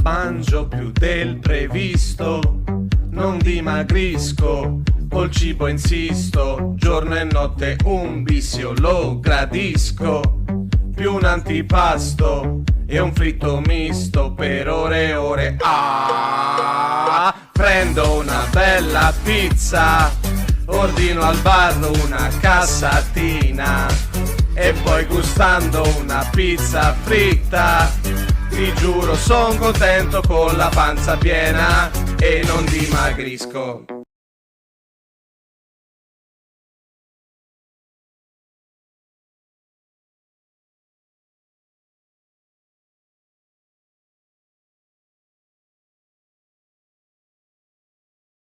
Mangio più del previsto, non dimagrisco, col cibo insisto, giorno e notte un vizio lo gradisco. Più un antipasto e un fritto misto per ore e ore. Prendo una bella pizza, ordino al bar una cassatina e poi gustando una pizza fritta, ti giuro son contento con la panza piena e non dimagrisco.